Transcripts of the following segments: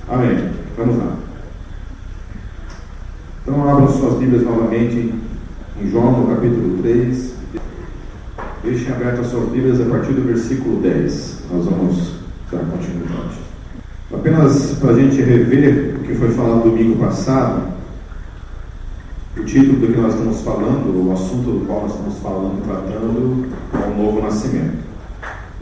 Amém. Vamos lá. Então abram suas Bíblias novamente em João, no capítulo 3. Deixem abertas as suas Bíblias a partir do versículo 10. Nós vamos dar continuidade. Apenas para a gente rever o que foi falado domingo passado, o título do que nós estamos falando, o assunto do qual nós estamos falando, tratando, é o novo nascimento.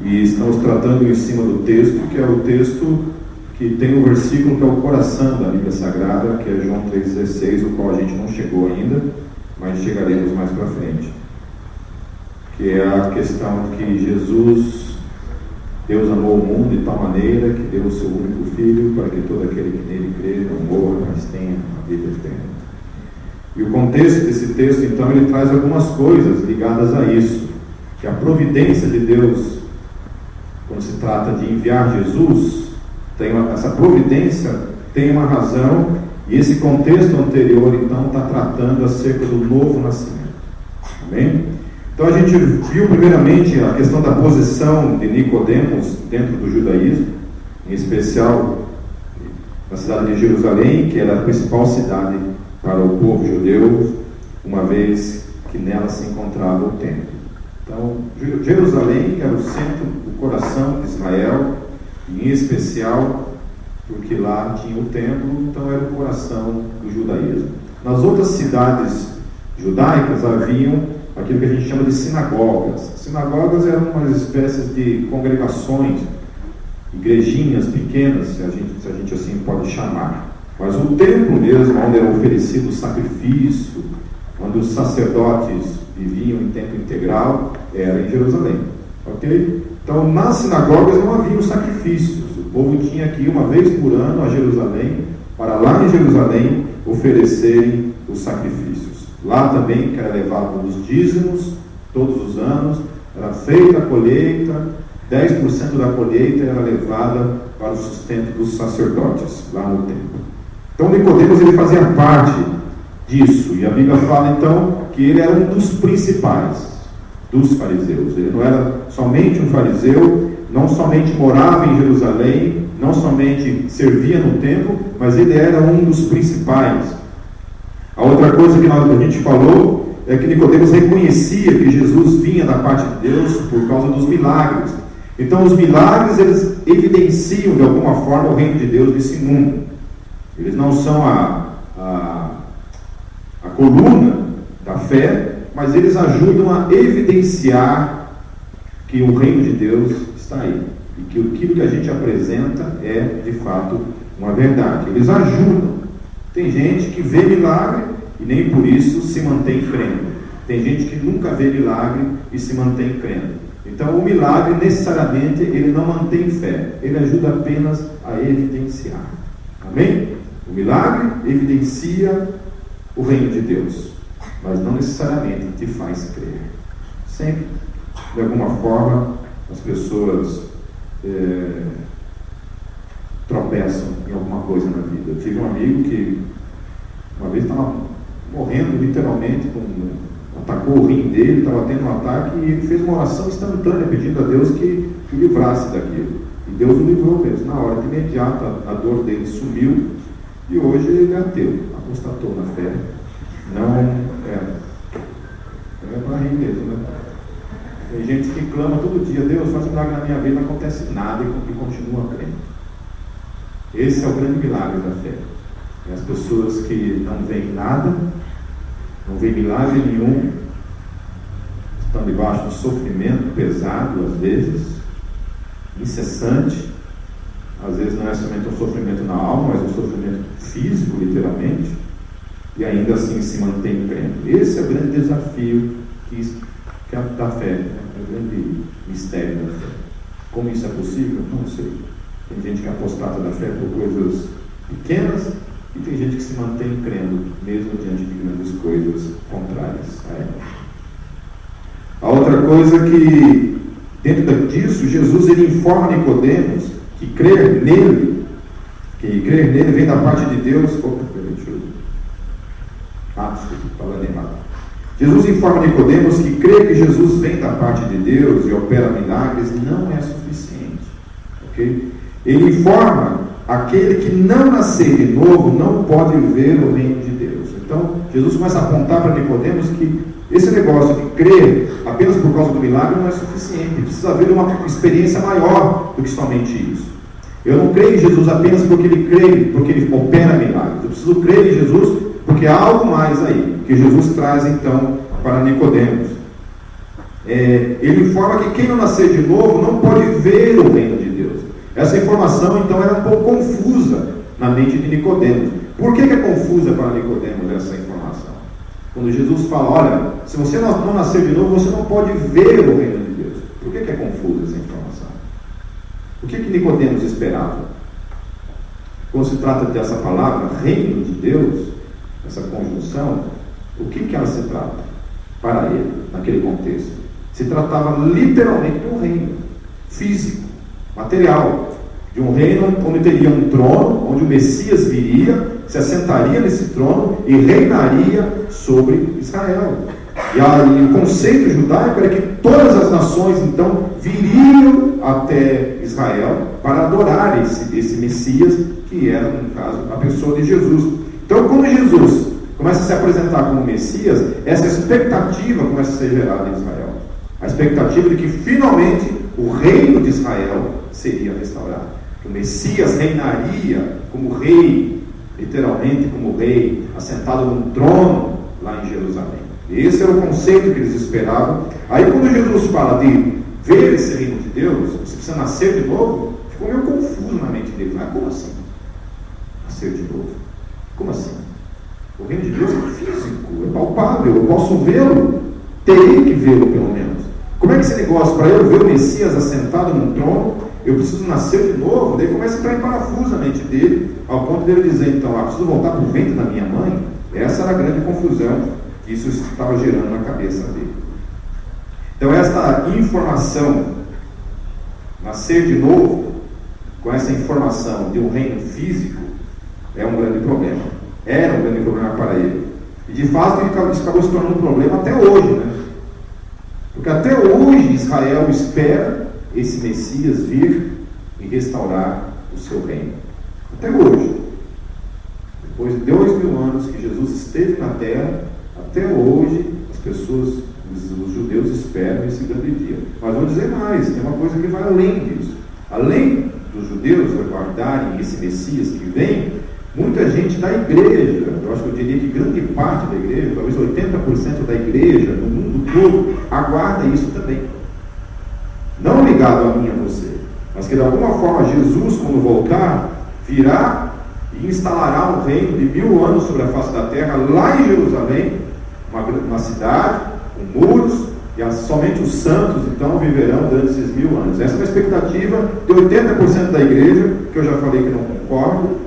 E estamos tratando em cima do texto, que é o texto que tem um versículo que é o coração da Bíblia Sagrada, que é João 3,16, o qual a gente não chegou ainda, mas chegaremos mais para frente. Que é a questão de que Deus amou o mundo de tal maneira que deu o seu único Filho para que todo aquele que nele crê não morra, mas tenha a vida eterna. E o contexto desse texto, então, ele traz algumas coisas ligadas a isso, que a providência de Deus, quando se trata de enviar Jesus, essa providência tem uma razão, e esse contexto anterior, então, está tratando acerca do novo nascimento. Amém? Então, a gente viu primeiramente a questão da posição de Nicodemos dentro do judaísmo, em especial na cidade de Jerusalém, que era a principal cidade para o povo judeu, uma vez que nela se encontrava o templo. Então, Jerusalém era o centro, o coração de Israel, em especial porque lá tinha o templo, então era o coração do judaísmo. Nas outras cidades judaicas haviam aquilo que a gente chama de sinagogas. Sinagogas eram umas espécies de congregações, igrejinhas pequenas, se a gente assim pode chamar. Mas o templo mesmo, onde era oferecido o sacrifício, onde os sacerdotes viviam em tempo integral, era em Jerusalém. Ok? Então, nas sinagogas não havia os sacrifícios. O povo tinha que ir uma vez por ano a Jerusalém, para lá em Jerusalém oferecerem os sacrifícios. Lá também, que era levado os dízimos, todos os anos, era feita a colheita, 10% da colheita era levada para o sustento dos sacerdotes, lá no templo. Então, Nicodemos, ele fazia parte disso, e a Bíblia fala, então, que ele era um dos principais dos fariseus. Ele não era somente um fariseu, não somente morava em Jerusalém, não somente servia no templo, mas ele era um dos principais. A outra coisa que a gente falou é que Nicodemos reconhecia que Jesus vinha da parte de Deus por causa dos milagres. Então os milagres, eles evidenciam de alguma forma o reino de Deus nesse mundo. Eles não são a coluna da fé, mas eles ajudam a evidenciar que o reino de Deus está aí. E que aquilo que a gente apresenta é, de fato, uma verdade. Eles ajudam. Tem gente que vê milagre e nem por isso se mantém crendo. Tem gente que nunca vê milagre e se mantém crendo. Então, o milagre, necessariamente, ele não mantém fé. Ele ajuda apenas a evidenciar. Amém? O milagre evidencia o reino de Deus, mas não necessariamente te faz crer. Sempre, de alguma forma, as pessoas tropeçam em alguma coisa na vida. Eu tive um amigo que uma vez estava morrendo, literalmente, atacou o rim dele, estava tendo um ataque, e ele fez uma oração instantânea, pedindo a Deus que o livrasse daquilo. E Deus o livrou mesmo. Na hora de imediata, a dor dele sumiu, e hoje ele é ateu, apostatou na fé. Não é para rir mesmo, né? Tem gente que clama todo dia, Deus, faz um milagre na minha vida, não acontece nada, e continua crendo. Esse é o grande milagre da fé. É as pessoas que não veem nada, não veem milagre nenhum, estão debaixo de um sofrimento pesado, às vezes, incessante. Às vezes não é somente um sofrimento na alma, mas um sofrimento físico, literalmente, e ainda assim se mantém crendo. Esse é o grande desafio da fé, né? É o grande mistério da fé. Como isso é possível? Não sei. Tem gente que apostata da fé por coisas pequenas, e tem gente que se mantém crendo, mesmo diante de grandes coisas contrárias a ela. A outra coisa que, dentro disso, Jesus ele informa Nicodemos que crer nele vem da parte de Deus. Falando errado. Jesus informa Nicodemos que crer que Jesus vem da parte de Deus e opera milagres não é suficiente. Okay? Ele informa aquele que não nascer de novo não pode ver o reino de Deus. Então, Jesus começa a apontar para Nicodemos que esse negócio de crer apenas por causa do milagre não é suficiente. Precisa haver uma experiência maior do que somente isso. Eu não creio em Jesus apenas porque ele opera milagres. Eu preciso crer em Jesus porque há algo mais aí, que Jesus traz então para Nicodemos. Ele informa que quem não nascer de novo não pode ver o reino de Deus. Essa informação então era um pouco confusa na mente de Nicodemos. Por que é confusa para Nicodemos essa informação? Quando Jesus fala, olha, se você não nascer de novo, você não pode ver o reino de Deus. Por que é confusa essa informação? O que Nicodemos esperava? Quando se trata dessa palavra, reino de Deus, essa conjunção, o que ela se trata para ele, naquele contexto? Se tratava literalmente de um reino físico, material, de um reino onde teria um trono, onde o Messias viria, se assentaria nesse trono e reinaria sobre Israel. E o conceito judaico era que todas as nações então viriam até Israel para adorar esse Messias, que era, no caso, a pessoa de Jesus. Então, quando Jesus começa a se apresentar como Messias, essa expectativa começa a ser gerada em Israel. A expectativa de que finalmente o reino de Israel seria restaurado. Que o Messias reinaria como rei, literalmente como rei, assentado num trono lá em Jerusalém. Esse era o conceito que eles esperavam. Aí quando Jesus fala de ver esse reino de Deus, você precisa nascer de novo, ficou meio confuso na mente deles. Mas como assim? Nascer de novo? Como assim? O reino de Deus é físico, é palpável, eu posso vê-lo, terei que vê-lo pelo menos. Como é que esse negócio, para eu ver o Messias assentado num trono, eu preciso nascer de novo? Daí começa a entrar em parafuso na mente dele, ao ponto dele dizer, então, preciso voltar para o ventre da minha mãe? Essa era a grande confusão que isso estava gerando na cabeça dele. Então, esta informação, nascer de novo, com essa informação de um reino físico, é um grande problema. Era um grande problema para ele. E de fato, isso acabou se tornando um problema até hoje, né? Porque até hoje Israel espera esse Messias vir e restaurar o seu reino. Até hoje. Depois de 2000 anos que Jesus esteve na terra, até hoje as pessoas, os judeus esperam esse grande dia. Mas vou dizer mais, tem uma coisa que vai além disso. Além dos judeus aguardarem esse Messias que vem, muita gente da igreja, eu acho que eu diria que grande parte da igreja, talvez 80% da igreja, no mundo todo, aguarda isso também. Não ligado a mim e a você, mas que de alguma forma Jesus, quando voltar, virá e instalará um reino de 1000 anos sobre a face da terra, lá em Jerusalém, uma cidade, com muros, e somente os santos então viverão durante esses 1000 anos. Essa é uma expectativa de 80% da igreja, que eu já falei que não concordo.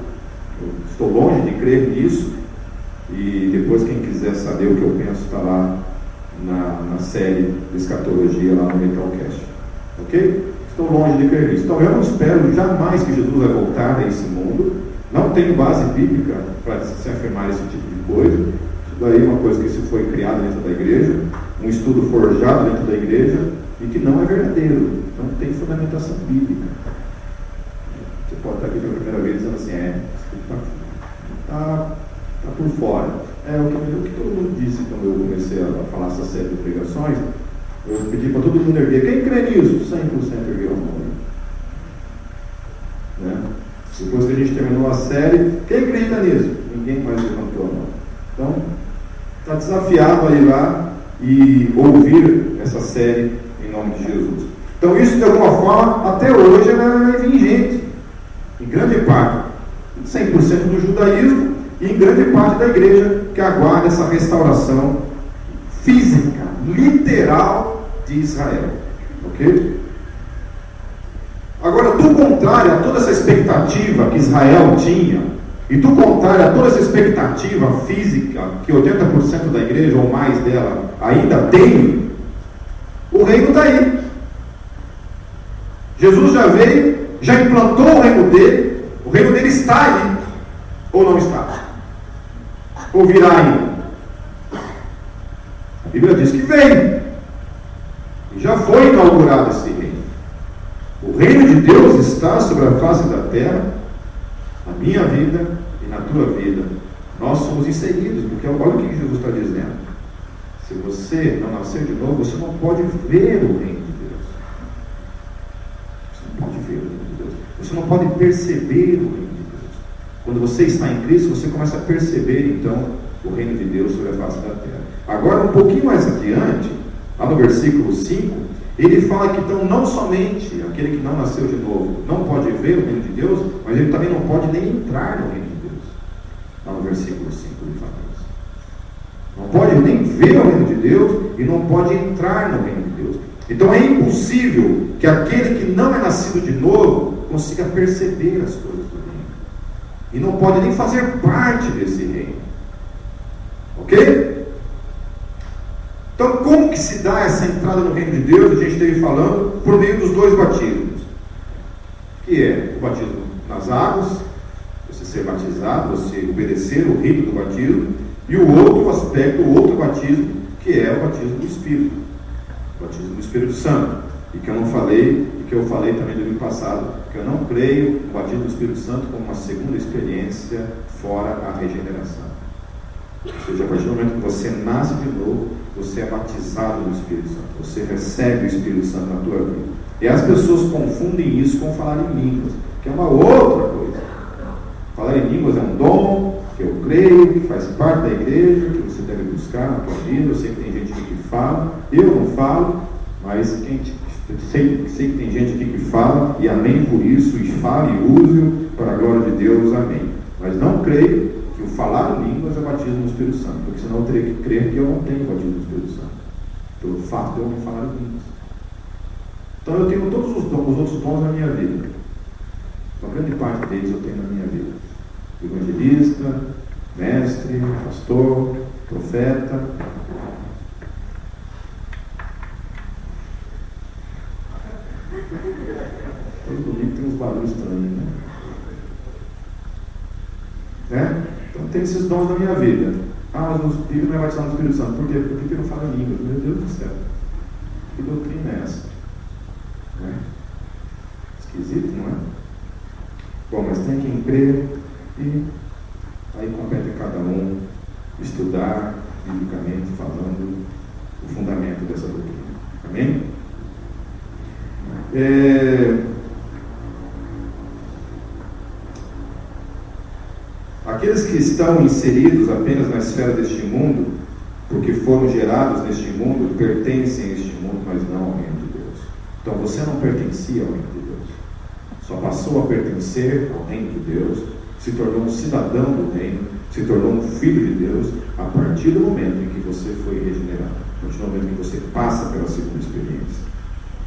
Estou longe de crer nisso, e depois quem quiser saber o que eu penso está lá na série de escatologia lá no Metalcast, ok? Estou longe de crer nisso. Então eu não espero jamais que Jesus vai voltar a esse mundo, não tenho base bíblica para se afirmar esse tipo de coisa. Isso daí é uma coisa que se foi criada dentro da igreja, um estudo forjado dentro da igreja e que não é verdadeiro, não tem fundamentação bíblica. Você pode estar aqui pela primeira vez dizendo assim, está por fora. O que todo mundo disse quando eu comecei a falar essa série de pregações, eu pedi para todo mundo erguer. Quem crê nisso? 100% ergueu a mão. Né? Depois que a gente terminou a série, quem acredita nisso? Ninguém mais levantou a mão. Então, está desafiado a ir lá e ouvir essa série em nome de Jesus. Então, isso de alguma forma, até hoje, é vigente. Em grande parte. 100% do judaísmo e em grande parte da igreja que aguarda essa restauração física, literal de Israel. Ok? Agora, do contrário a toda essa expectativa que Israel tinha, e do contrário a toda essa expectativa física que 80% da igreja ou mais dela ainda tem, o reino está aí. Jesus já veio, já implantou o reino dele está aí, ou não está? Ou virá ainda? A Bíblia diz que veio, e já foi inaugurado esse reino. O reino de Deus está sobre a face da terra, Na minha vida e na tua vida, nós somos inseridos, porque olha o que Jesus está dizendo. Se você não nascer de novo, você não pode ver o reino de Deus. Você não pode ver o reino de Deus. Você não pode perceber o reino de Deus. Quando você está em Cristo, você começa a perceber, então, o reino de Deus sobre a face da terra. Agora, um pouquinho mais adiante, lá no versículo 5, ele fala que então não somente aquele que não nasceu de novo não pode ver o reino de Deus, mas ele também não pode nem entrar no reino de Deus. Lá no versículo 5 ele fala isso. Não pode nem ver o reino de Deus e não pode entrar no reino de Deus. Então é impossível que aquele que não é nascido de novo consiga perceber as coisas do reino. E não pode nem fazer parte desse reino. Ok? Então, como que se dá essa entrada no reino de Deus? A gente esteve falando por meio dos dois batismos, que é o batismo nas águas, você ser batizado, você obedecer o rito do batismo, e o outro aspecto, o outro batismo, que é o batismo do Espírito, o batismo do Espírito Santo, e que eu não falei, e que eu falei também no domingo passado, que eu não creio no batismo do Espírito Santo como uma segunda experiência fora a regeneração. Ou seja, a partir do momento que você nasce de novo, você é batizado no Espírito Santo, você recebe o Espírito Santo na tua vida. E as pessoas confundem isso com falar em línguas, que é uma outra coisa. Falar em línguas é um dom que eu creio, que faz parte da igreja, que você deve buscar na tua vida. Eu sei que tem gente aqui que fala, eu não falo, mas sei que tem gente aqui que fala, e amém por isso, e fale e use-o para a glória de Deus, amém. Mas não creio que o falar em línguas é batismo no Espírito Santo, porque senão eu teria que crer que eu não tenho batismo no Espírito Santo, pelo fato de eu não falar em línguas. Então eu tenho todos os outros dons na minha vida. Uma grande parte deles eu tenho na minha vida. Evangelista, mestre, pastor, profeta. Todo domingo tem uns barulhos estranhos, né? Então tem esses dons na minha vida. Mas o filho não é batizado no Espírito Santo. Por quê? Porque ele não fala em línguas. Meu Deus do céu. Que doutrina é essa? Não é? Esquisito, não é? Bom, mas tem quem crê e aí compete a cada um estudar, biblicamente falando, o fundamento dessa doutrina. Amém? Aqueles que estão inseridos apenas na esfera deste mundo, porque foram gerados neste mundo, pertencem a este mundo, mas não ao reino de Deus. Então você não pertencia ao reino de Deus. Só passou a pertencer ao reino de Deus, se tornou um cidadão do reino, se tornou um filho de Deus, a partir do momento em que você foi regenerado, a partir do momento em que você passa pela segunda experiência.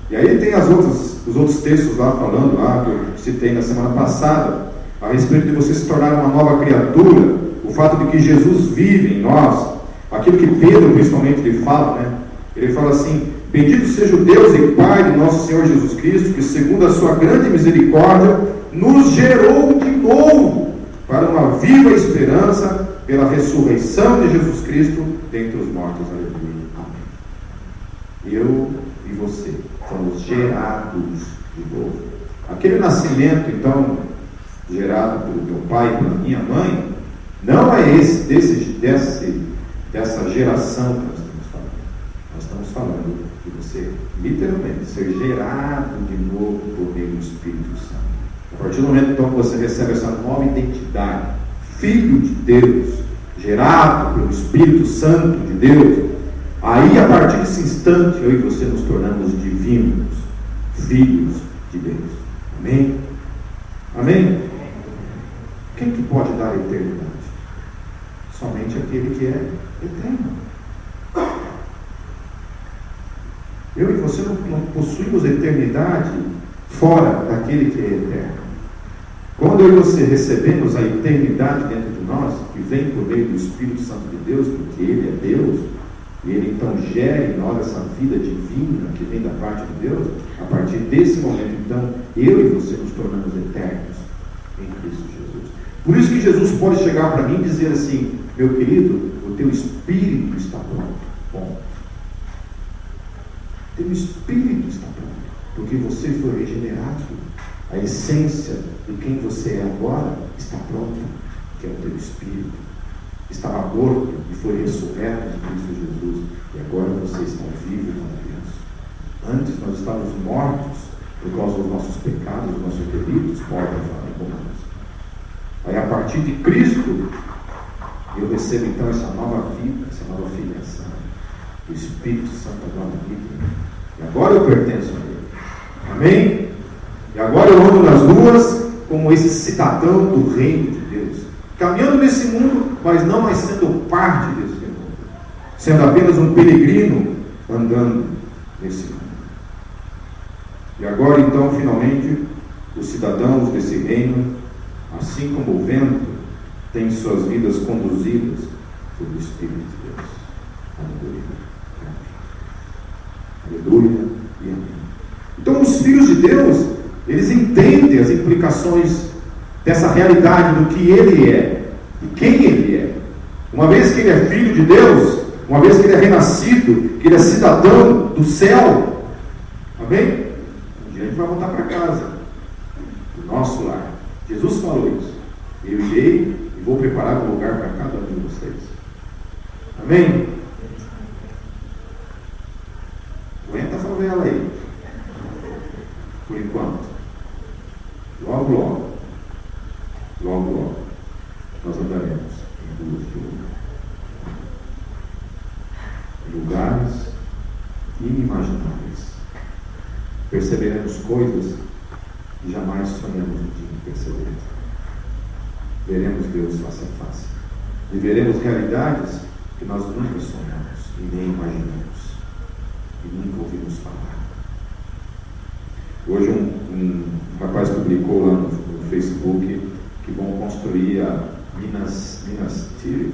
E aí tem os outros textos lá falando, que eu citei na semana passada, a respeito de você se tornar uma nova criatura, o fato de que Jesus vive em nós, aquilo que Pedro principalmente ele fala, né? Ele fala assim: bendito seja o Deus e Pai de nosso Senhor Jesus Cristo, que segundo a sua grande misericórdia, nos gerou de novo para uma viva esperança pela ressurreição de Jesus Cristo dentre os mortos. Aleluia. Amém. Eu e você fomos gerados de novo. Aquele nascimento, então, gerado pelo meu pai e pela minha mãe, não é dessa geração que nós estamos falando. Nós estamos falando de você, literalmente, ser gerado de novo por meio do Espírito Santo. A partir do momento, então, que você recebe essa nova identidade, filho de Deus, gerado pelo Espírito Santo de Deus, aí, a partir desse instante, eu e você nos tornamos divinos, filhos de Deus. Amém? Amém? Quem que pode dar a eternidade? Somente aquele que é eterno. Eu e você não possuímos eternidade fora daquele que é eterno. Quando eu e você recebemos a eternidade dentro de nós, que vem por meio do Espírito Santo de Deus, porque Ele é Deus, e Ele então gera em nós essa vida divina que vem da parte de Deus, a partir desse momento, então, eu e você nos tornamos eternos em Cristo Jesus. Por isso que Jesus pode chegar para mim e dizer assim: meu querido, o teu espírito está pronto. Bom, o teu espírito está pronto, porque você foi regenerado. A essência de quem você é agora está pronta, que é o teu espírito. Estava morto e foi ressurreto em Cristo Jesus. E agora você está vivo com Deus. Antes nós estávamos mortos por causa dos nossos pecados, dos nossos delitos, Paulo fala em Romanos. Aí a partir de Cristo, eu recebo então essa nova vida, essa nova filiação. O Espírito Santo agora vive. E agora eu pertenço a Ele. Amém? E agora eu ando nas ruas como esse cidadão do reino de Deus. Caminhando nesse mundo, mas não mais sendo parte desse mundo. Sendo apenas um peregrino andando nesse mundo. E agora então, finalmente, os cidadãos desse reino, assim como o vento, têm suas vidas conduzidas pelo Espírito de Deus. Aleluia. Aleluia e amém. Então os filhos de Deus, eles entendem as implicações dessa realidade do que Ele é e quem Ele é. Uma vez que Ele é filho de Deus, uma vez que Ele é renascido, que Ele é cidadão do céu, amém? Um dia a gente vai voltar para casa, do nosso lar. Jesus falou isso. Eu irei e vou preparar um lugar para cada um de vocês. Amém? Aguenta a favela aí. Por enquanto. Logo, logo. Logo, logo. Nós andaremos em ruas de ouro. Em lugares inimagináveis. Perceberemos coisas que jamais sonhamos de perceber. Veremos Deus face a face. Viveremos realidades que nós nunca sonhamos e nem imaginamos. E nunca ouvimos falar. Hoje um rapaz publicou lá no Facebook que vão construir a Minas Tirith,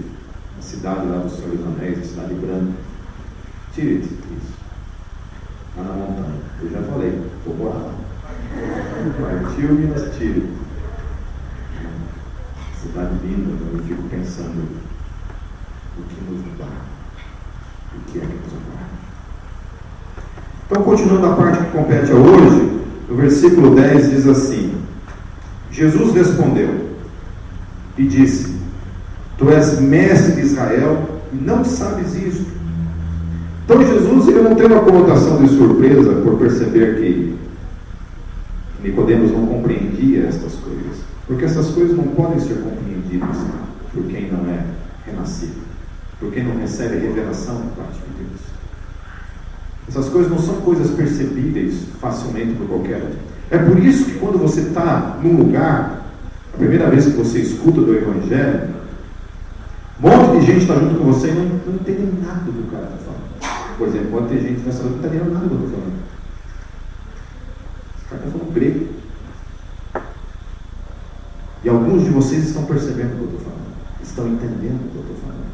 a cidade lá dos Senhor dos Anéis, a cidade branca. Tirith, isso. Lá na montanha. Eu já falei, vou morar lá. Partiu Minas Tirith. Cidade linda, eu fico pensando o que nos dá, o que é que nos dá. Então, continuando a parte que compete a hoje, no versículo 10 diz assim: Jesus respondeu e disse: Tu és mestre de Israel e não sabes isto. Então Jesus, ele não tem uma conotação de surpresa por perceber que Nicodemos não compreendia estas coisas, porque essas coisas não podem ser compreendidas por quem não é renascido, por quem não recebe a revelação da parte de Deus. Essas coisas não são coisas percebíveis facilmente por qualquer um. É por isso que quando você está num lugar, a primeira vez que você escuta do Evangelho, um monte de gente está junto com você e não entende nada do que o cara está falando. Por exemplo, pode ter gente nessa hora que não está entendendo nada do que eu estou falando. Esse cara está falando grego. E alguns de vocês estão percebendo o que eu estou falando, estão entendendo o que eu estou falando,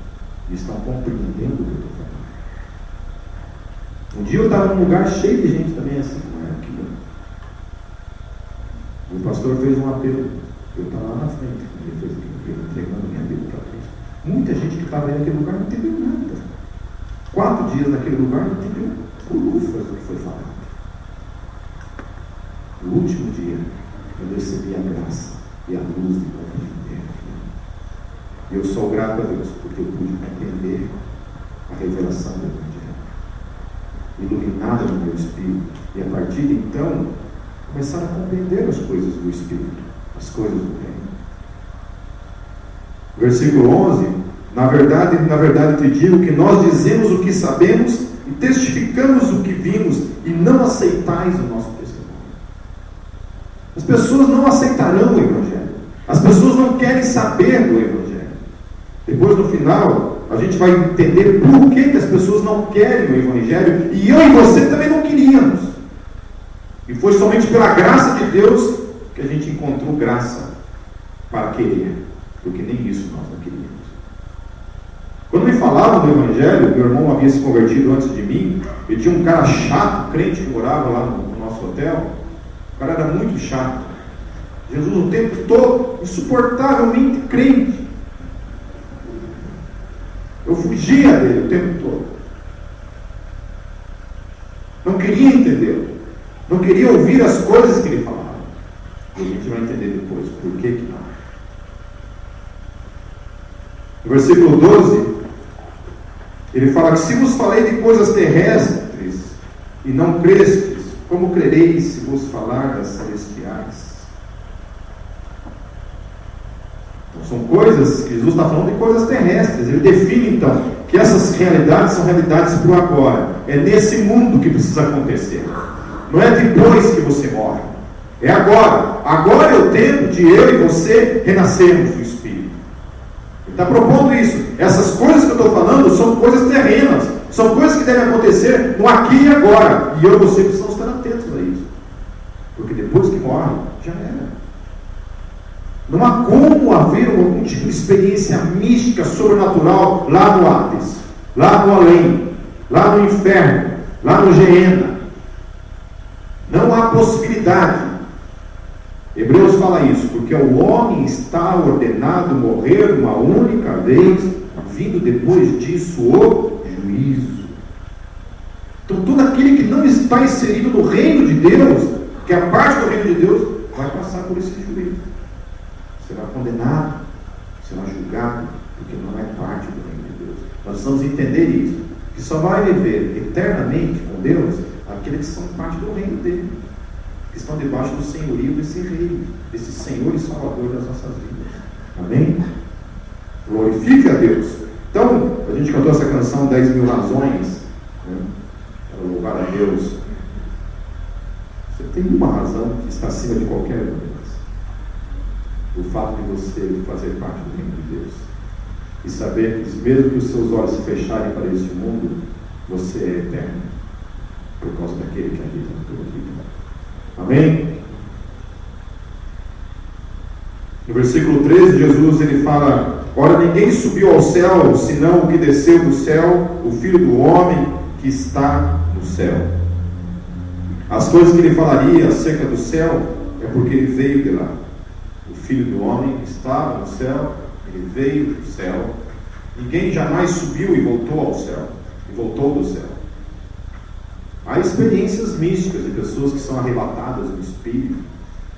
e estão compreendendo o que eu estou falando. Um dia eu estava num lugar cheio de gente também assim, não é aqui. O pastor fez um apelo, eu estava lá na frente, ele fez aquele apelo, entregando minha vida para Cristo. Muita gente que estava aí naquele lugar não entendeu nada. 4 dias naquele lugar não entendeu bolufas do que foi falado. No último dia, eu recebi a graça e a luz de compreender. E eu sou grato a Deus, porque eu pude compreender a revelação do Evangelho, iluminada no meu espírito, e a partir de então, começar a compreender as coisas do Espírito, as coisas do reino. Versículo 11: na verdade te digo que nós dizemos o que sabemos e testificamos o que vimos, e não aceitais o nosso testemunho. As pessoas não aceitarão o Evangelho. As pessoas não querem saber do Evangelho. Depois, no final, a gente vai entender por que as pessoas não querem o Evangelho, e eu e você também não queríamos. E foi somente pela graça de Deus que a gente encontrou graça para querer, porque nem isso nós não queríamos. Quando me falavam do Evangelho, meu irmão havia se convertido antes de mim, e tinha um cara chato, crente, que morava lá no nosso hotel. O cara era muito chato. Jesus o tempo todo, insuportavelmente crente. Eu fugia dele o tempo todo. Não queria entendê-lo. Não queria ouvir as coisas que ele falava. Por que não? No versículo 12, ele fala que se vos falei de coisas terrestres e não crestes, como crereis se vos falar das celestiais? Então, são coisas que Jesus está falando de coisas terrestres. Ele define então que essas realidades são realidades para o agora. É nesse mundo que precisa acontecer. Não é depois que você morre. É agora. Agora é o tempo de eu e você renascermos do Espírito. Ele está propondo isso. Essas coisas que eu estou falando são coisas terrenas. São coisas que devem acontecer no aqui e agora. E eu e você precisamos estar atentos a isso. Porque depois que morre, já era. Não há como haver algum tipo de experiência mística, sobrenatural, lá no Hades, lá no além, lá no inferno, lá no Geena. Não há possibilidade. Hebreus fala isso, porque o homem está ordenado morrer uma única vez, vindo depois disso o juízo. Então todo aquele que não está inserido no reino de Deus, que é parte do reino de Deus, vai passar por esse juízo. Será condenado, será julgado, porque não é parte do reino de Deus. Nós precisamos entender isso, que só vai viver eternamente com Deus aqueles que são parte do reino dele, que estão debaixo do senhorio desse rei, desse Senhor e Salvador das nossas vidas. Amém? Glorifique a Deus. Então, a gente cantou essa canção 10 mil razões, né, para louvar a Deus. Você tem uma razão que está acima de qualquer outra. O fato de você fazer parte do reino de Deus e saber que mesmo que os seus olhos se fecharem para este mundo, você é eterno por causa daquele que habita na tua vida. Amém? No versículo 13, Jesus ele fala: ora, ninguém subiu ao céu senão o que desceu do céu, o Filho do Homem que está no céu. As coisas que ele falaria acerca do céu é porque ele veio de lá. O Filho do Homem estava no céu, ele veio do céu. Ninguém jamais subiu e voltou ao céu, e voltou do céu. Há experiências místicas de pessoas que são arrebatadas no Espírito,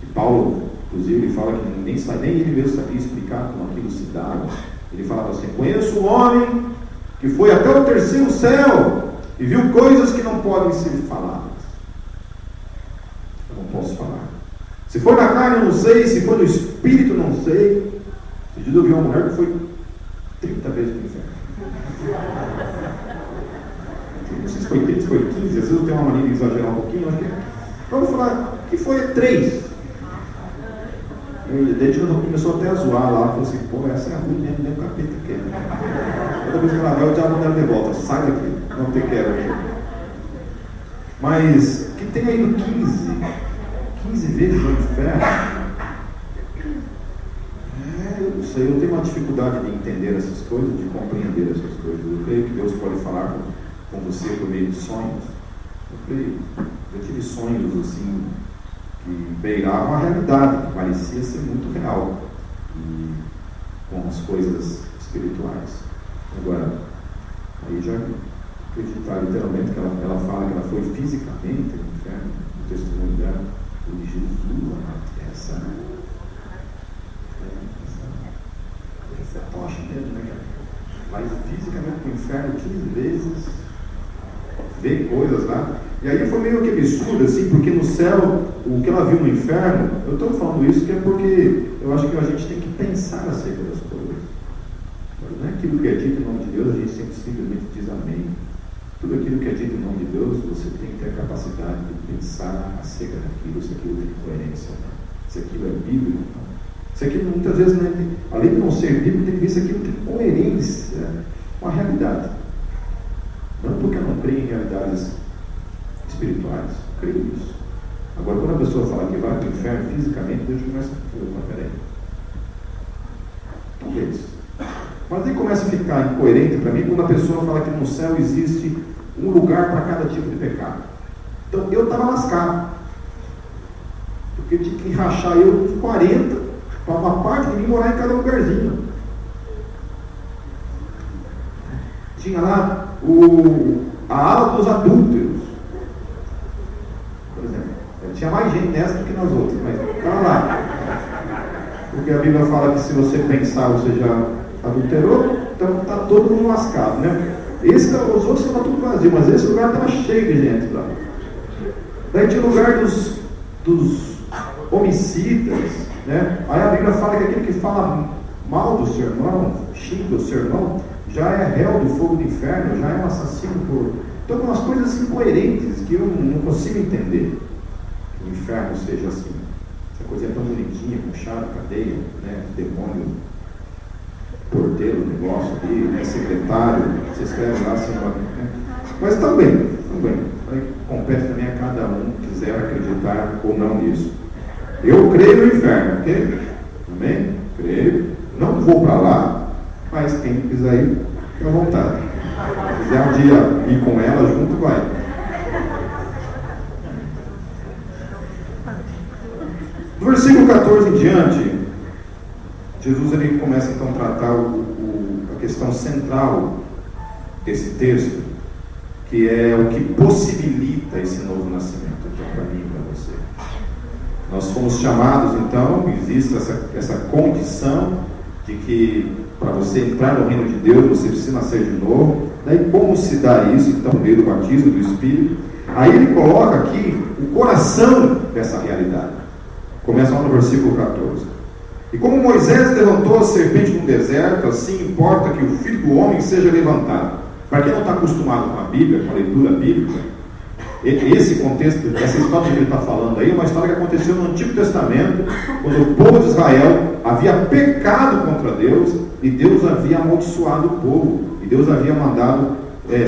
e Paulo, inclusive, fala que ninguém sabe, nem ele mesmo sabia explicar como aquilo se dava. Ele falava assim: conheço um homem que foi até o terceiro céu e viu coisas que não podem ser faladas. Eu não posso falar. Se for na carne, eu não sei. Se for no Espírito, eu não sei. Esse dia eu vi uma mulher que foi 30 vezes para o inferno. Não sei se foi 30, se foi 15. Às vezes eu tenho uma mania de exagerar um pouquinho. Acho que vamos falar que foi 3. Daí a gente começou até a zoar lá. Falou assim: pô, essa é ruim mesmo, nem o capeta quer. Toda vez que ela vai, eu já mando ela de volta. Sai daqui, não te quero aqui. Mas que tem aí no 15 vezes no inferno. Eu não sei, eu tenho uma dificuldade de entender essas coisas, de compreender essas coisas. Eu creio que Deus pode falar com você por meio de sonhos. Eu creio. Eu tive sonhos assim que beiravam a realidade, que parecia ser muito real, e com as coisas espirituais. Agora, aí já acreditar literalmente que ela fala que ela foi fisicamente no inferno, no testemunho dela. De Jesus, essa tocha mesmo, né, cara? Vai fisicamente para o inferno 15 vezes, vê coisas lá. E aí foi meio que absurdo, assim, porque no céu, o que ela viu no inferno, eu estou falando isso que é porque eu acho que a gente tem que pensar acerca das coisas. Não é aquilo que é dito em nome de Deus, a gente simplesmente diz amém. Tudo aquilo que é dito em nome de Deus, você tem que ter a capacidade de pensar acerca daquilo, se aquilo tem coerência, se aquilo é bíblico. Se aquilo muitas vezes, além de não ser bíblico, tem que ver se aquilo tem coerência com a realidade. Não porque eu não creio em realidades espirituais, creio nisso. Agora, quando a pessoa fala que vai para o inferno fisicamente, Deus começa a falar: peraí. Talvez. Mas aí começa a ficar incoerente para mim quando a pessoa fala que no céu existe um lugar para cada tipo de pecado. Então eu estava lascado, porque eu tinha que enraixar eu de 40 para uma parte de mim morar em cada lugarzinho. Tinha lá a ala dos adúlteros, por exemplo. Tinha mais gente nessa do que nas outras, mas estava lá. Porque a Bíblia fala que se você pensar, você já adulterou, então está todo mundo lascado, né? Os outros estavam tudo vazio, mas esse lugar estava cheio de gente lá. Daí tinha o lugar dos homicidas, né? Aí a Bíblia fala que aquele que fala mal do seu irmão, xinga o seu irmão, já é réu do fogo do inferno, já é um assassino por... Então, umas coisas incoerentes que eu não consigo entender que o inferno seja assim. Essa coisa é tão bonitinha, com chave, cadeia, né? Demônio, porteiro, negócio ali, né? Secretário, você escreve lá assim, né? Mas também. Aí compete também a cada um que quiser acreditar ou não nisso. Eu creio no inferno, ok? Amém? Creio. Não vou para lá, mas quem quiser ir, fica à vontade. Se quiser um dia ir com ela junto, vai. Do versículo 14 em diante, Jesus ele começa então a tratar a questão central desse texto, que é o que possibilita esse novo nascimento, então, para mim e para você. Nós fomos chamados, então, existe essa condição de que para você entrar no reino de Deus, você precisa nascer de novo. Daí como se dá isso? Então, por meio do batismo do Espírito. Aí ele coloca aqui o coração dessa realidade. Começa lá no versículo 14. E como Moisés levantou a serpente no deserto, assim importa que o Filho do Homem seja levantado. Para quem não está acostumado com a Bíblia, com a leitura bíblica, esse contexto, essa história que ele está falando aí, é uma história que aconteceu no Antigo Testamento, quando o povo de Israel havia pecado contra Deus, e Deus havia amaldiçoado o povo, e Deus havia mandado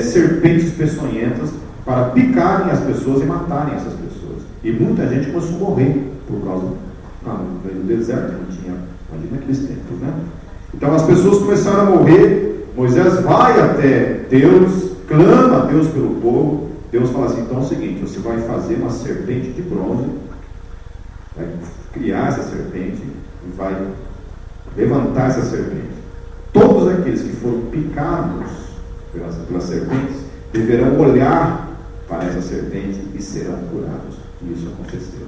serpentes peçonhentas para picarem as pessoas e matarem essas pessoas. E muita gente começou a morrer por causa do deserto, não tinha, imagina aqueles tempos, né? Então as pessoas começaram a morrer. Moisés vai até Deus, clama a Deus pelo povo. Deus fala assim: então é o seguinte, você vai fazer uma serpente de bronze, vai criar essa serpente e vai levantar essa serpente. Todos aqueles que foram picados pelas serpentes deverão olhar para essa serpente e serão curados. E isso aconteceu.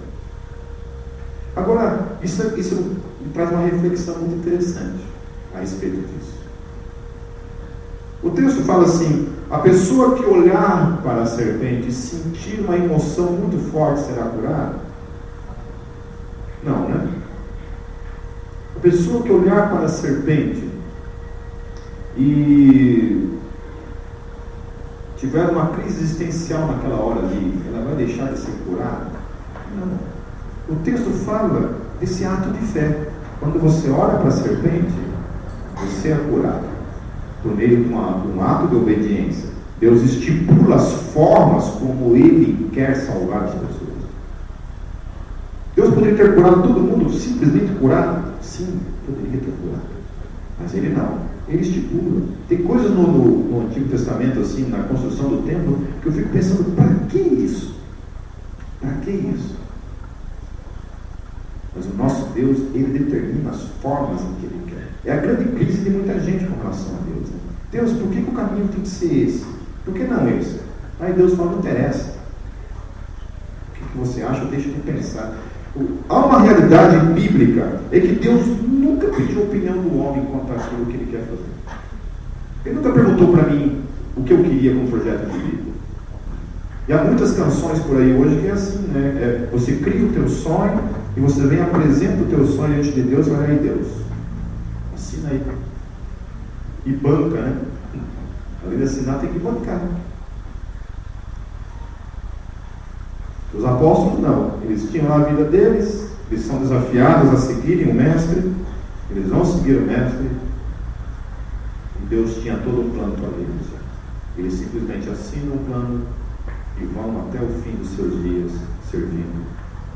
Agora, isso traz uma reflexão muito interessante a respeito disso. O texto fala assim: a pessoa que olhar para a serpente e sentir uma emoção muito forte será curada? Não, né? A pessoa que olhar para a serpente e tiver uma crise existencial naquela hora ali, ela vai deixar de ser curada? Não. O texto fala desse ato de fé. Quando você olha para a serpente, você é curado por meio de um ato de obediência. Deus estipula as formas como Ele quer salvar as pessoas. Deus poderia ter curado todo mundo, simplesmente curado? Sim, poderia ter curado. Mas Ele não. Ele estipula. Tem coisas no Antigo Testamento, assim, na construção do templo, que eu fico pensando: para que isso? Para que isso? Mas o nosso Deus, Ele determina as formas em que Ele quer. É a grande crise de muita gente com relação a Deus, né? Deus, por que o caminho tem que ser esse? Por que não esse? Aí Deus fala: não interessa. O que você acha? Deixa de pensar. Há uma realidade bíblica, é que Deus nunca pediu a opinião do homem quanto àquilo que Ele quer fazer. Ele nunca perguntou para mim o que eu queria com o projeto de vida. E há muitas canções por aí hoje que é assim, né? Você cria o teu sonho e você vem, apresenta o teu sonho diante de Deus e olha aí: Deus, assina aí. E banca, né? Além de assinar, tem que bancar. Os apóstolos não. Eles tinham lá a vida deles, eles são desafiados a seguirem o mestre, eles vão seguir o mestre, e Deus tinha todo um plano para eles. Eles simplesmente assinam o plano e vão até o fim dos seus dias servindo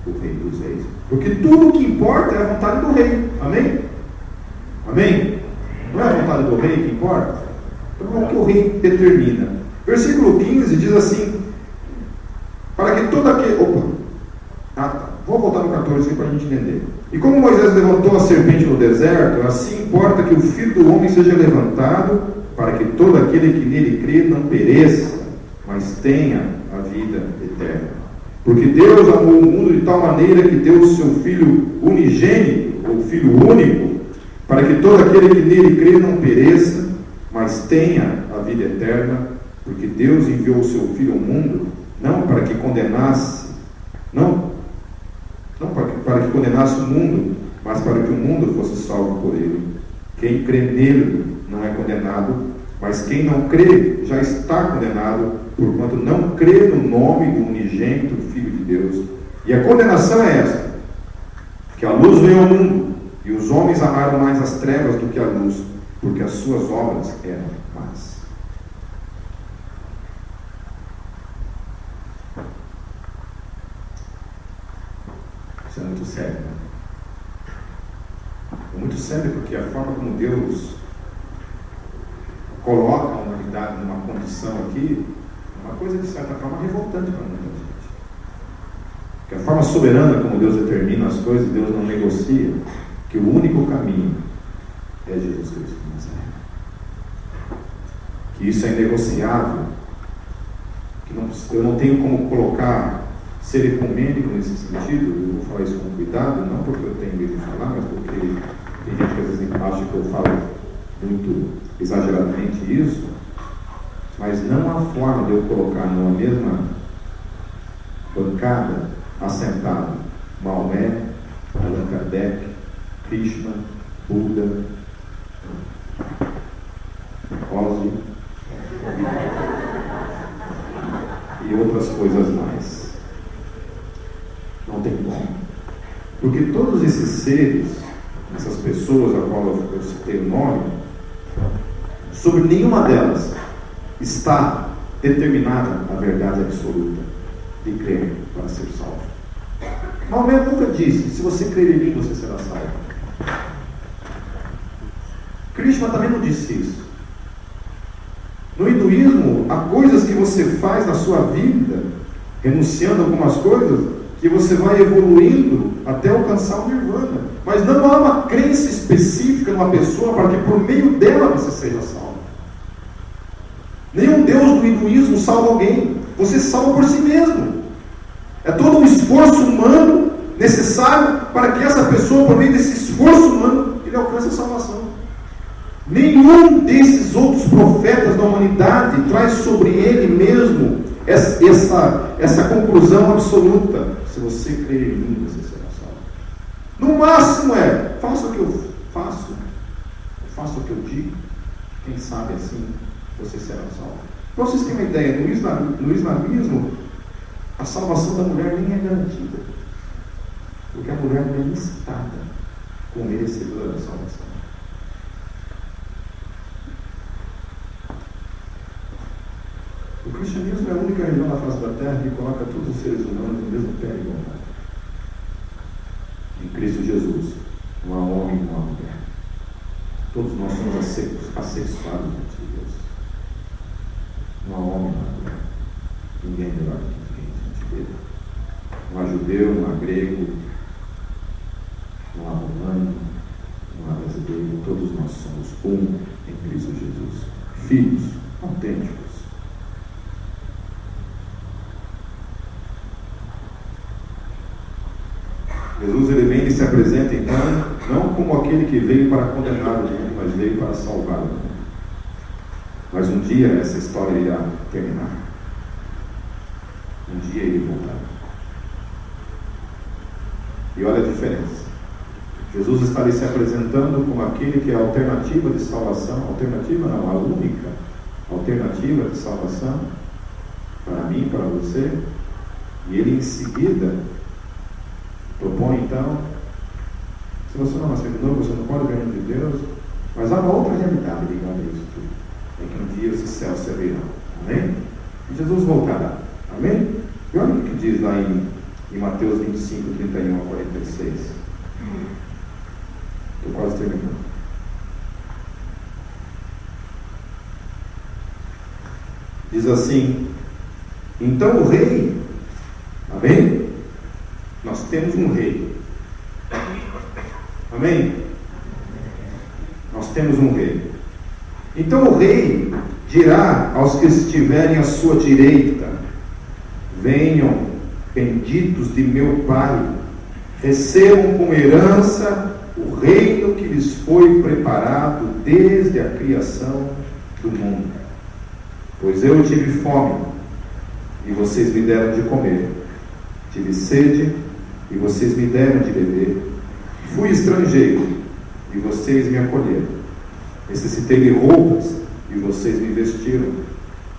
o Rei dos Reis. Porque tudo o que importa é a vontade do Rei. Amém? Amém? Não é a vontade do Rei que importa? Então é o que o Rei determina. Versículo 15 diz assim: para que todo aquele... Vou voltar no 14 aqui para a gente entender. E como Moisés levantou a serpente no deserto, assim importa que o Filho do Homem seja levantado, para que todo aquele que nele crê não pereça, mas tenha a vida eterna. Porque Deus amou o mundo de tal maneira que deu o seu Filho unigênito, ou Filho único, para que todo aquele que nele crê não pereça, mas tenha a vida eterna, porque Deus enviou o seu Filho ao mundo, não para que condenasse, para que condenasse o mundo, mas para que o mundo fosse salvo por ele. Quem crê nele não é condenado, mas quem não crê já está condenado, porquanto não crê no nome do unigênito Filho de Deus. E a condenação é esta, que a luz veio ao mundo, e os homens amaram mais as trevas do que a luz, porque as suas obras eram más. Isso é muito sério, né? É muito sério porque a forma como Deus coloca a humanidade numa condição aqui, é uma coisa de certa forma revoltante para muita gente. Porque a forma soberana como Deus determina as coisas, Deus não negocia, que o único caminho é Jesus Cristo de Nazaré. Que isso é inegociável, que eu não tenho como colocar ser ecumênico nesse sentido. Eu vou falar isso com cuidado, não porque eu tenho medo de falar, mas porque tem gente que às vezes acha que eu falo muito exageradamente isso, mas não há forma de eu colocar numa mesma bancada assentado Maomé, Allan Kardec, Krishna, Buda, Ozzy e outras coisas mais. Não tem como. Porque todos esses seres, essas pessoas a qual eu citei o nome, sobre nenhuma delas está determinada a verdade absoluta de crer para ser salvo. Maomé nunca disse: se você crer em mim, você será salvo. Krishna também não disse isso. No hinduísmo, há coisas que você faz na sua vida, renunciando a algumas coisas, que você vai evoluindo até alcançar o nirvana. Mas não há uma crença específica numa pessoa para que por meio dela você seja salvo. Nenhum Deus do hinduísmo salva alguém. Você salva por si mesmo. É todo um esforço humano necessário para que essa pessoa, por meio desse esforço humano, ele alcance a salvação. Nenhum desses outros profetas da humanidade traz sobre ele mesmo essa conclusão absoluta: se você crer em mim, você será salvo. No máximo faça o que eu faço, faça o que eu digo, quem sabe assim você será salvo. Para vocês terem uma ideia, no islamismo, a salvação da mulher nem é garantida, porque a mulher não é listada como merecedora da salvação. O cristianismo é a única religião na face da terra que coloca todos os seres humanos no mesmo pé de igualdade. Em Cristo Jesus, não há homem e não há mulher. Todos nós somos assexuados diante de Deus. Não há homem e não há mulher. Ninguém é melhor do que ninguém diante dele. Não há judeu, não há grego, não há romano, não há brasileiro. Todos nós somos um em Cristo Jesus. Filhos autênticos. Jesus ele vem e se apresenta então não como aquele que veio para condenar o mundo, mas veio para salvar o mundo. Mas um dia essa história irá terminar. Um dia ele voltará. E olha a diferença. Jesus está ali se apresentando como aquele que é a alternativa de salvação. Alternativa não, a única alternativa de salvação para mim, para você. E ele em seguida propõe então: se você não nascer de novo, você não pode ver o reino de Deus. Mas há uma outra realidade ligada a isso tudo: é que um dia esses céus se abrirão. Amém? E Jesus voltará. Amém? E olha o que diz lá em Mateus 25, 31 a 46. Estou quase terminando. Diz assim: então o rei, amém? Nós temos um rei. Amém? Nós temos um rei. Então o rei dirá aos que estiverem à sua direita: venham, benditos de meu Pai, recebam como herança o reino que lhes foi preparado desde a criação do mundo. Pois eu tive fome, e vocês me deram de comer. Tive sede, e vocês me deram de beber. Fui estrangeiro, e vocês me acolheram. Necessitei de roupas, e vocês me vestiram.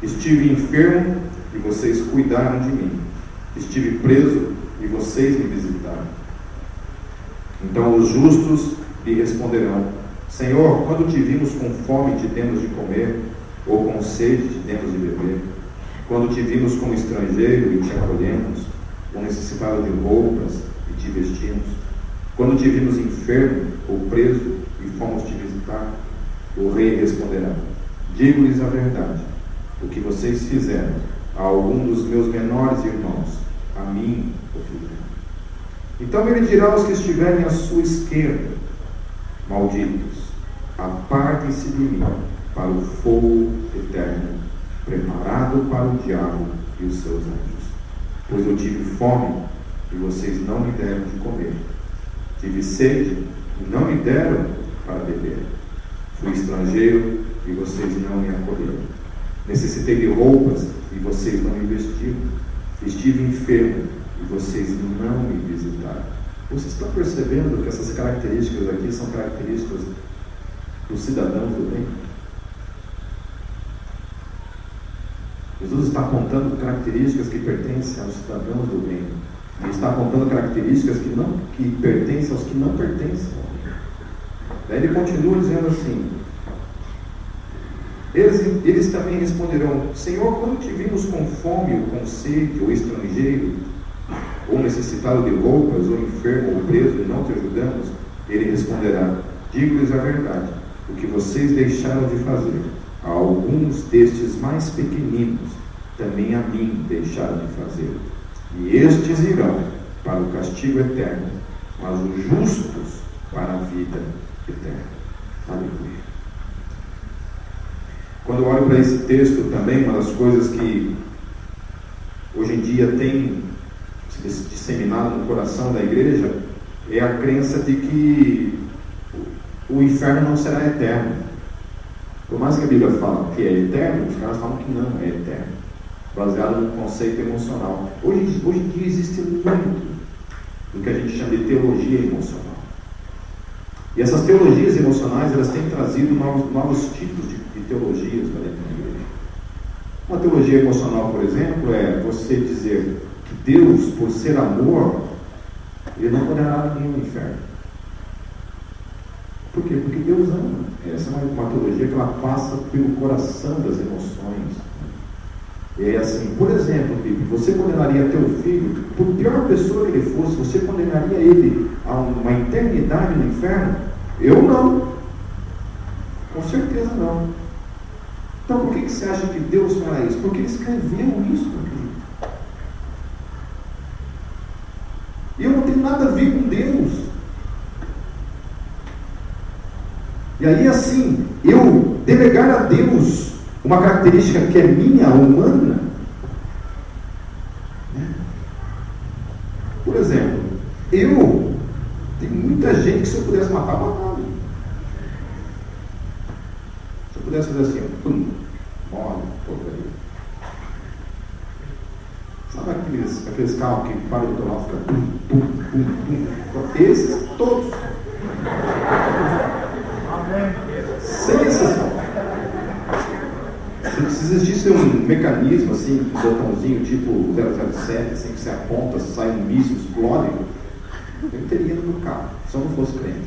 Estive enfermo, e vocês cuidaram de mim. Estive preso, e vocês me visitaram. Então os justos lhe responderão: Senhor, quando te vimos com fome, te demos de comer, ou com sede, te demos de beber? Quando te vimos como estrangeiro e te acolhemos, ou necessitado de roupas e te vestimos? Quando te vimos enfermo ou preso e fomos te visitar? O rei responderá: digo-lhes a verdade, o que vocês fizeram a algum dos meus menores irmãos, a mim o fizeram. Então ele dirá aos que estiverem à sua esquerda: malditos, apartem-se de mim para o fogo eterno, preparado para o diabo e os seus anjos. Pois eu tive fome, e vocês não me deram de comer. Tive sede, e não me deram para beber. Fui estrangeiro, e vocês não me acolheram. Necessitei de roupas, e vocês não me vestiram. Estive enfermo, e vocês não me visitaram. Vocês estão percebendo que essas características aqui são características dos cidadãos do bem? Jesus está apontando características que pertencem aos cidadãos do bem. Ele está apontando características que pertencem aos que não pertencem. Daí ele continua dizendo assim: eles também responderão: Senhor, quando te vimos com fome, ou com sede, ou estrangeiro, ou necessitado de roupas, ou enfermo, ou preso, e não te ajudamos? Ele responderá: digo-lhes a verdade, o que vocês deixaram de fazer a alguns destes mais pequeninos, também a mim deixaram de fazer. E estes irão para o castigo eterno, mas os justos para a vida eterna. Aleluia. Quando eu olho para esse texto também, uma das coisas que hoje em dia tem se disseminado no coração da igreja é a crença de que o inferno não será eterno. Por mais que a Bíblia fala que é eterno, os caras falam que não é eterno, baseado no conceito emocional. Hoje em dia existe muito do que a gente chama de teologia emocional. E essas teologias emocionais, elas têm trazido novos tipos de teologias para dentro da igreja. Uma teologia emocional, por exemplo, é você dizer que Deus, por ser amor, Ele não condenará ninguém ao inferno. Por quê? Porque Deus ama. Essa é uma teologia que ela passa pelo coração das emoções. É assim, por exemplo, Pipe, você condenaria teu filho, por pior pessoa que ele fosse, você condenaria ele a uma eternidade no inferno? Eu não. Com certeza não. Então por que você acha que Deus fará isso? Porque Ele escreveu isso aqui. E eu não tenho nada a ver com Deus. E aí assim, eu delegar a Deus uma característica que é minha, humana, né? Por exemplo, tem muita gente que se eu pudesse matar, eu matava. Se eu pudesse fazer assim, pum, morre, porcaria. Sabe aqueles carros que param do lado e ficam pum, pum, pum, pum? Esses todos. Sem exceção. Se existisse um mecanismo assim, um botãozinho tipo 007, assim, que você aponta, sai um míssil, explode, eu teria no meu carro, se eu não fosse crente.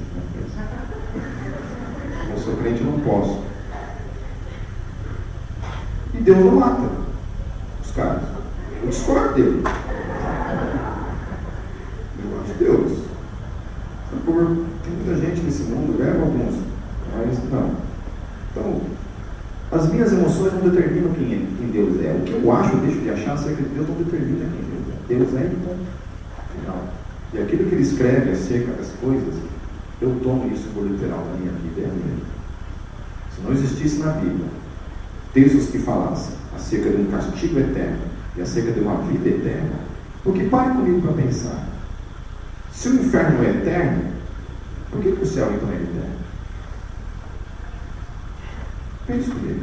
Se eu sou crente, eu não posso. E Deus não mata os caras. Eu discordo dele. Eu acho Deus. Tem muita gente nesse mundo, leva alguns, mas não. Então, as minhas emoções não determinam quem Deus é. O que eu acho, eu deixo de achar acerca de Deus, não determina quem Deus é. Deus é e ponto final. E aquilo que Ele escreve acerca das coisas, eu tomo isso por literal na minha vida. É a minha. Se não existisse na Bíblia textos que falassem acerca de um castigo eterno e acerca de uma vida eterna, porque pare comigo para pensar. Se o inferno é eterno, Por que o céu então é eterno? Pense comigo.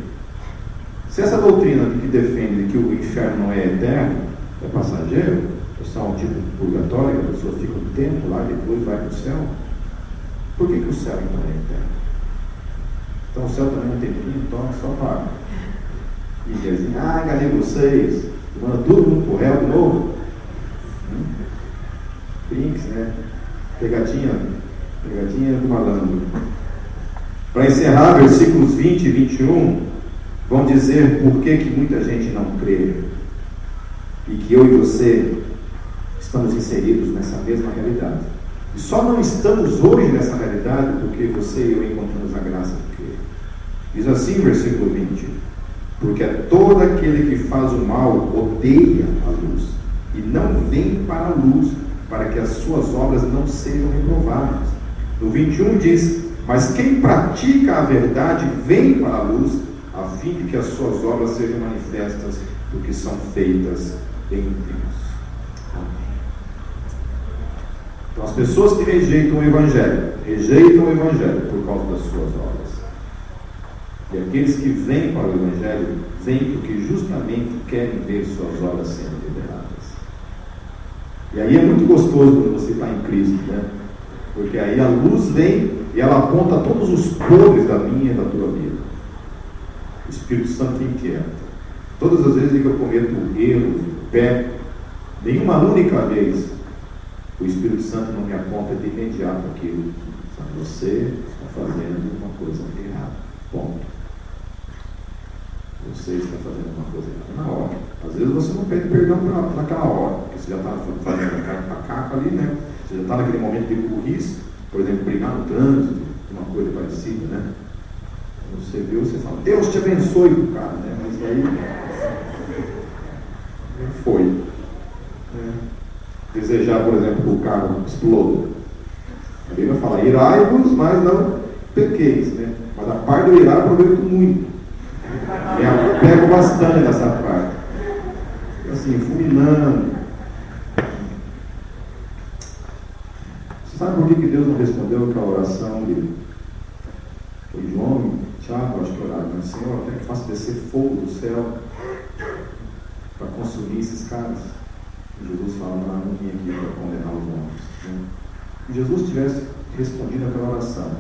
Se essa doutrina que defende que o inferno não é eterno, é passageiro, é só um tipo de purgatório, a pessoa fica um tempo lá e depois vai para o céu, por que o céu então é eterno? Então o céu também não tem fim, então só para. E dizem, enganei vocês, manda todo mundo pro réu de novo. Pinks, né? Pegadinha do malandro. Para encerrar, versículos 20 e 21 vão dizer por que muita gente não crê e que eu e você estamos inseridos nessa mesma realidade. E só não estamos hoje nessa realidade porque você e eu encontramos a graça de crer. Diz assim o versículo 20: porque todo aquele que faz o mal odeia a luz e não vem para a luz, para que as suas obras não sejam reprovadas. No 21 diz: mas quem pratica a verdade vem para a luz, a fim de que as suas obras sejam manifestas, porque são feitas em Deus. Amém. Então as pessoas que rejeitam o Evangelho por causa das suas obras. E aqueles que vêm para o Evangelho, vêm porque justamente querem ver suas obras sendo liberadas. E aí é muito gostoso quando você está em Cristo, né? Porque aí a luz vem e ela aponta todos os podres da minha e da tua vida. O Espírito Santo inquieta. Todas as vezes que eu cometo erros, peco, nenhuma única vez o Espírito Santo não me aponta de imediato aquilo. Você está fazendo uma coisa errada. Ponto. Você está fazendo uma coisa errada na hora. Às vezes você não pede perdão naquela hora, porque você já está fazendo a caca ali, né? Você já está naquele momento de burrice, por exemplo, brigar no trânsito, uma coisa parecida, né? Você viu, você fala, Deus te abençoe pro cara, né? Mas aí não foi. Né? Desejar, por exemplo, que o carro exploda. A Bíblia fala, irai-vos, mas não pequeis, né? Mas a parte do irar eu aproveito muito. Eu pego bastante nessa parte. Assim, fulminando. Você sabe por que Deus não respondeu aquela oração foi João, Tiago, acho que oraram, mas Senhor, até que faça descer fogo do céu para consumir esses caras. E Jesus fala, não vim aqui para condenar os homens. Né? Se Jesus tivesse respondido aquela oração,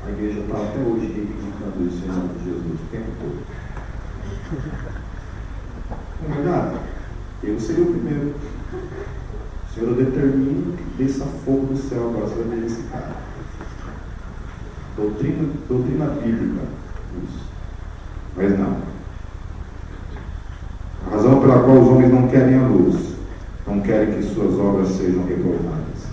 a igreja está até hoje reivindicando isso em nome de Jesus o tempo todo. Não é verdade? Eu seria o primeiro. O Senhor determina que desça fogo do céu agora sobre a esse cara. Doutrina bíblica. Isso. Mas não. A razão pela qual os homens não querem a luz, não querem que suas obras sejam reprovadas.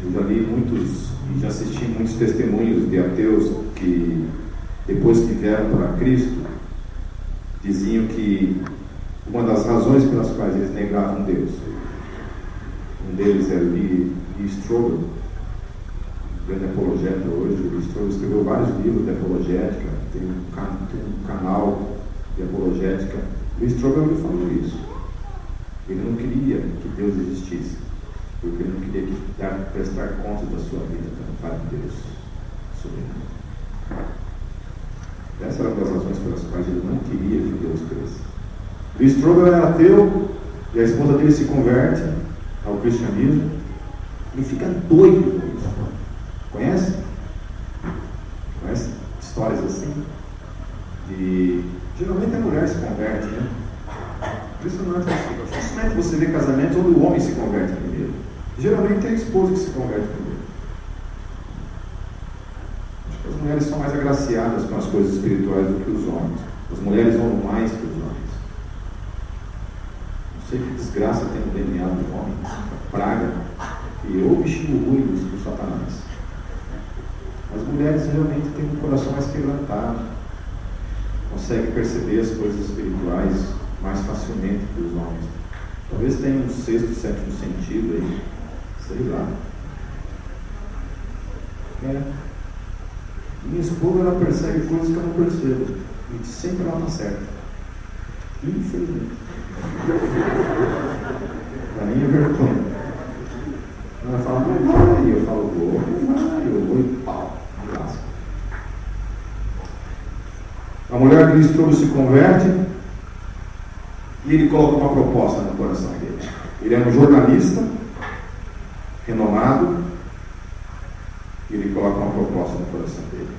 Eu já li muitos, e já assisti muitos testemunhos de ateus que, depois que vieram para Cristo, diziam que uma das razões pelas quais eles negavam Deus, um deles é Lee Strobel, grande apologeta hoje. Lee Strobel escreveu vários livros de apologética, tem um canal de apologética. Lee Strobel me falou isso. Ele não queria que Deus existisse, porque ele não queria prestar conta da sua vida para Deus soberano. Essa era uma das razões pelas quais ele não queria que Deus cresça. Lee Strobel era ateu e a esposa dele se converte ao cristianismo e fica doido com isso. Conhece? Conhece histórias assim? Geralmente a mulher se converte, né? Impressionante. Dificilmente você vê casamentos onde o homem se converte primeiro. Geralmente é a esposa que se converte primeiro. Acho que as mulheres são mais agraciadas com as coisas espirituais do que os homens. As mulheres oram mais que os homens. Não sei que desgraça tem no DNA do homem, praga, e ou bichinho ruim do Satanás. As mulheres geralmente têm um coração mais quebrantado, conseguem perceber as coisas espirituais mais facilmente que os homens. Talvez tenha um sexto, sétimo sentido aí, sei lá. Minha esposa, ela percebe coisas que eu não percebo, e sempre ela está certa. Infelizmente. Para mim é vergonha. Ela fala, mas vai, eu falo, A mulher que lhe trouxe se converte e ele coloca uma proposta no coração dele. Ele é um jornalista renomado e ele coloca uma proposta no coração dele.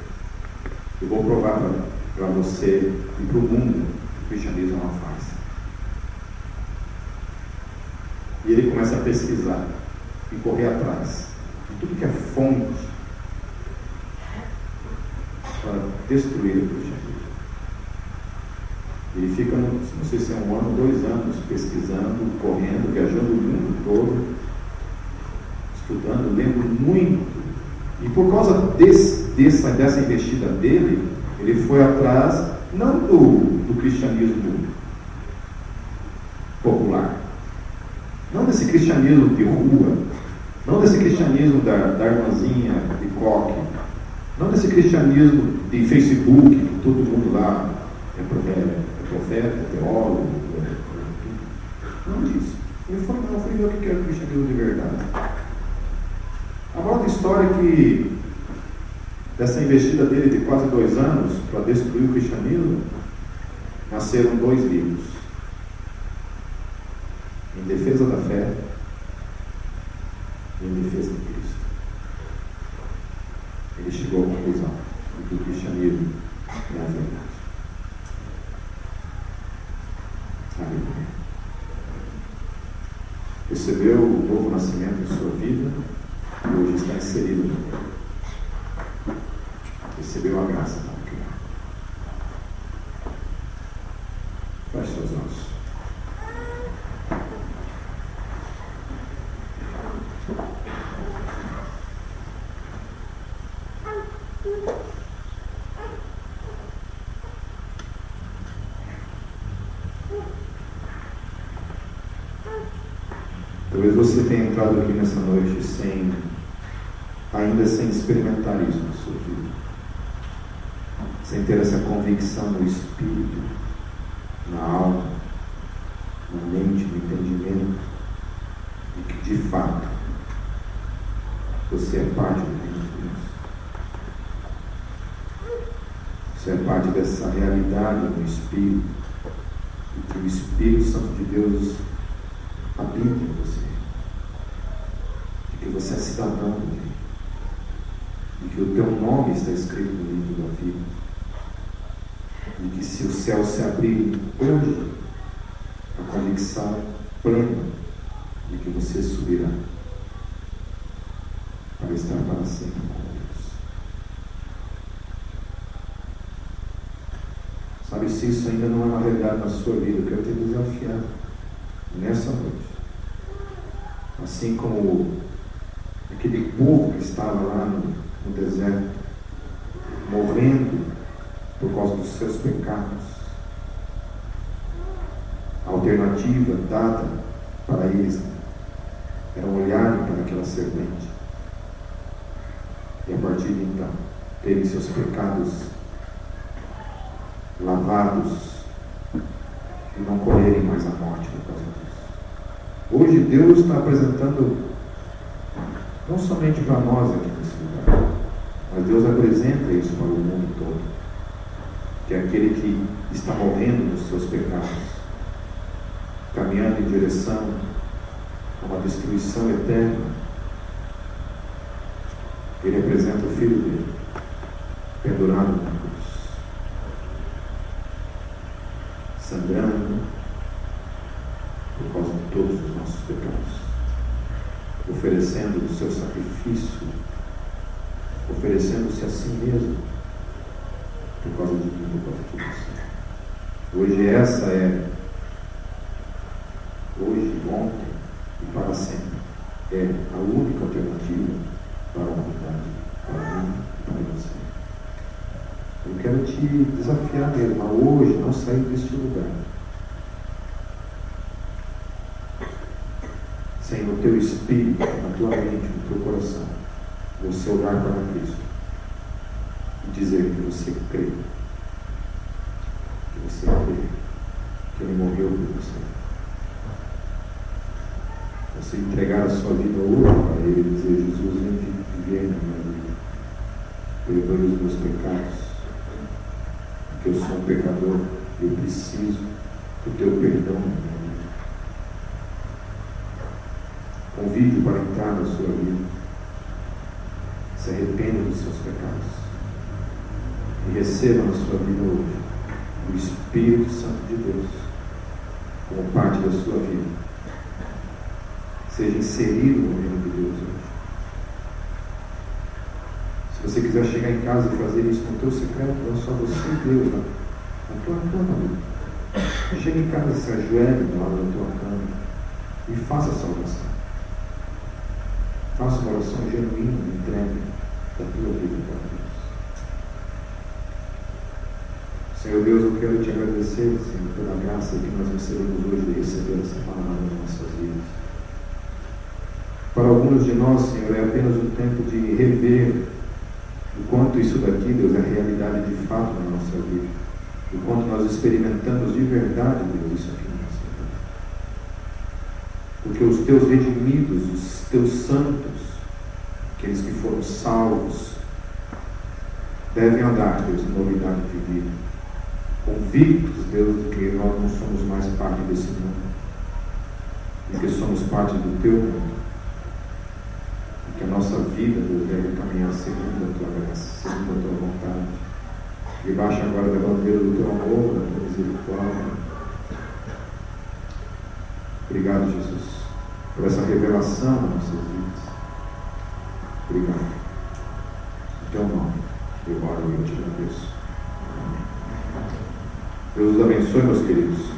Eu vou provar para você e para o mundo que o cristianismo não faz. E ele começa a pesquisar e correr atrás de tudo que é fonte para destruir o cristianismo. Ele fica, não sei se é 1 ano, 2 anos, pesquisando, correndo, viajando o mundo todo, estudando, lendo muito. E por causa dessa investida dele, ele foi atrás, não do cristianismo popular, não desse cristianismo de rua, não desse cristianismo da irmãzinha de coque, não desse cristianismo de Facebook, que todo mundo lá é profeta, teólogo, não disso. Ele foi ver o que era o cristianismo de verdade. A outra história é que dessa investida dele de quase 2 anos para destruir o cristianismo, nasceram 2 livros: Em Defesa da Fé e Em Defesa de Cristo. Ele chegou à conclusão de que o cristianismo é a verdade. Aleluia. Recebeu o novo nascimento em sua vida e hoje está inserido no meio. Recebeu a graça para criar. Feche seus olhos. Talvez você tenha entrado aqui nessa noite ainda sem experimentar isso na sua vida, sem ter essa convicção no espírito, na alma, na mente, no entendimento, de que de fato você é parte do reino de Deus. Você é parte dessa realidade no espírito, e que o Espírito Santo de Deus habita em você, de que você é cidadão do reino, de que o teu nome está escrito no livro da vida, de que se o céu se abrir hoje, a convicção plena de que você subirá para estar para sempre com Deus. Sabe, se isso ainda não é uma realidade na sua vida, eu quero te desafiar nessa noite. Assim como aquele povo que estava lá no deserto, morrendo por causa dos seus pecados. A alternativa dada para eles era olharem para aquela serpente e a partir de então terem seus pecados lavados e não correrem mais à morte por causa disso. Hoje Deus está apresentando não somente para nós aqui nesse lugar, mas Deus apresenta isso para o mundo todo, que é aquele que está morrendo nos seus pecados, caminhando em direção a uma destruição eterna. Ele apresenta o Filho dele, pendurado na cruz, sangrando por causa de todos os nossos pecados, oferecendo o seu sacrifício, oferecendo-se a si mesmo por causa de mim, por causa de você. Hoje essa é, hoje, ontem e para sempre, é a única alternativa para a humanidade, para mim e para você. Eu quero te desafiar mesmo a hoje não sair deste lugar sem no teu espírito, na tua mente, no teu coração, você olhar para Cristo e dizer que você crê, que Ele morreu por você. Você entregar a sua vida hoje para Ele e dizer: Jesus, vem viver na minha vida, perdoe os meus pecados, porque eu eu sou um pecador, eu preciso do teu perdão na minha vida. Convide para entrar na sua vida. Se arrependa dos seus pecados e receba na sua vida hoje o Espírito Santo de Deus como parte da sua vida. Seja inserido no reino de Deus hoje. Se você quiser chegar em casa e fazer isso no teu secreto, é só você e Deus, na tua cama. Chega em casa, se ajoelhe do lado da tua cama e faça essa oração. Faça uma oração genuína, entregue da tua vida para Deus. Senhor Deus, eu quero te agradecer, Senhor, pela graça que nós recebemos hoje de receber essa palavra nas nossas vidas. Para alguns de nós, Senhor, é apenas um tempo de rever o quanto isso daqui, Deus, é realidade de fato na nossa vida. O quanto nós experimentamos de verdade, Deus, isso aqui na nossa vida. Porque os teus redimidos, os teus santos, aqueles que foram salvos, devem andar, Deus, em novidade de vida. Convictos, Deus, de que nós não somos mais parte desse mundo, e que somos parte do teu mundo. Que a nossa vida, Deus, deve caminhar segundo a tua graça, segundo a tua vontade. Debaixo agora da bandeira do teu amor, da tua misericórdia. Obrigado, Jesus, por essa revelação nas nossas vidas. Obrigado. Em teu nome, eu oro e eu te agradeço. Amém. Deus os abençoe, meus queridos.